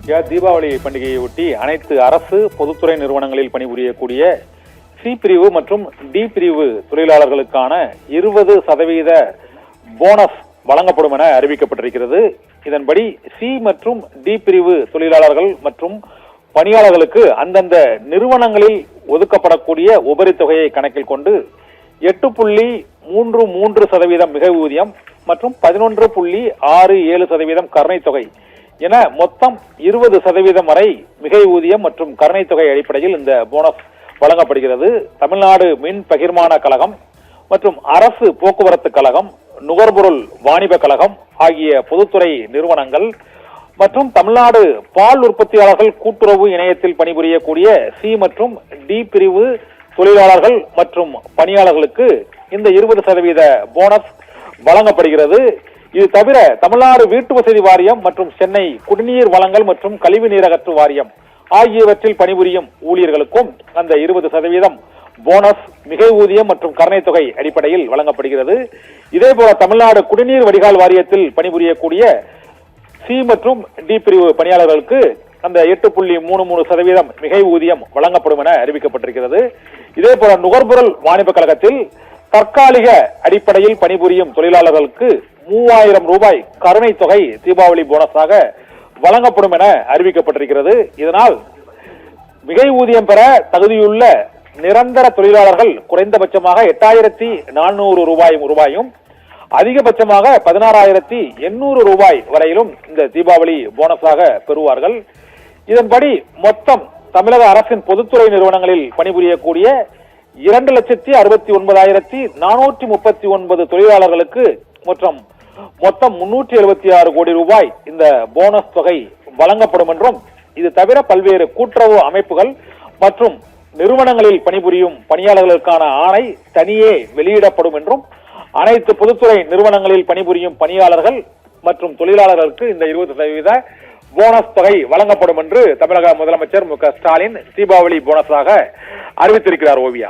தீபாவளி பண்டிகையை ஒட்டி அனைத்து அரசு பொதுத்துறை நிறுவனங்களில் பணிபுரியக்கூடிய சி பிரிவு மற்றும் டி பிரிவு தொழிலாளர்களுக்கான 20% போனஸ் வழங்கப்படும் என அறிவிக்கப்பட்டிருக்கிறது. இதன்படி சி மற்றும் டி பிரிவு தொழிலாளர்கள் மற்றும் பணியாளர்களுக்கு அந்தந்த நிறுவனங்களில் ஒதுக்கப்படக்கூடிய உபரி தொகையை கணக்கில் கொண்டு 8.33% மிக ஊதியம் மற்றும் 11.67% கருணை தொகை என மொத்தம் 20% வரை மிகை ஊதியம் மற்றும் கருணை தொகை அடிப்படையில் இந்த போனஸ் வழங்கப்படுகிறது. தமிழ்நாடு மின் பகிர்மான கழகம் மற்றும் அரசு போக்குவரத்து கழகம், நுகர்பொருள் வாணிப கழகம் ஆகிய பொதுத்துறை நிறுவனங்கள் மற்றும் தமிழ்நாடு பால் உற்பத்தியாளர்கள் கூட்டுறவு இணையத்தில் பணிபுரியக்கூடிய சி மற்றும் டி பிரிவு தொழிலாளர்கள் மற்றும் பணியாளர்களுக்கு இந்த 20% போனஸ் வழங்கப்படுகிறது. இது தவிர தமிழ்நாடு வீட்டு வசதி வாரியம் மற்றும் சென்னை குடிநீர் வழங்கல் மற்றும் கழிவு நீர் அகற்று வாரியம் ஆகியவற்றில் பணிபுரியும் ஊழியர்களுக்கும் அந்த 20% போனஸ் மிகை ஊதியம் மற்றும் கருணை தொகை அடிப்படையில் வழங்கப்படுகிறது. இதேபோல தமிழ்நாடு குடிநீர் வடிகால் வாரியத்தில் பணிபுரியக்கூடிய சி மற்றும் டி பிரிவு பணியாளர்களுக்கு அந்த 8.33% மிகை ஊதியம் வழங்கப்படும் என அறிவிக்கப்பட்டிருக்கிறது. இதேபோல நுகர்பொருள் வாணிப கழகத்தில் தற்காலிக அடிப்படையில் பணிபுரியும் தொழிலாளர்களுக்கு 3000 ரூபாய் கருணை தொகை தீபாவளி போனஸாக வழங்கப்படும் என அறிவிக்கப்பட்டிருக்கிறது. இதனால் மிகை ஊதியம் பெற தகுதியுள்ள நிரந்தர தொழிலாளர்கள் குறைந்தபட்சமாக 8400 ரூபாயும் அதிகபட்சமாக 16800 ரூபாய் வரையிலும் இந்த தீபாவளி போனஸாக பெறுவார்கள். இதன்படி மொத்தம் தமிழக அரசின் பொதுத்துறை நிறுவனங்களில் பணிபுரியக்கூடிய 2,69,439 தொழிலாளர்களுக்கு மொத்தம் 376 கோடி ரூபாய் இந்த போனஸ் தொகை வழங்கப்படும் என்றும், இது தவிர பல்வேறு கூட்டுறவு அமைப்புகள் மற்றும் நிறுவனங்களில் பணிபுரியும் பணியாளர்களுக்கான ஆணை தனியே வெளியிடப்படும் என்றும், அனைத்து பொதுத்துறை நிறுவனங்களில் பணிபுரியும் பணியாளர்கள் மற்றும் தொழிலாளர்களுக்கு இந்த 20% போனஸ் தொகை வழங்கப்படும் என்று தமிழக முதலமைச்சர் மு க ஸ்டாலின் தீபாவளி போனஸாக அறிவித்திருக்கிறார். ஓவியா.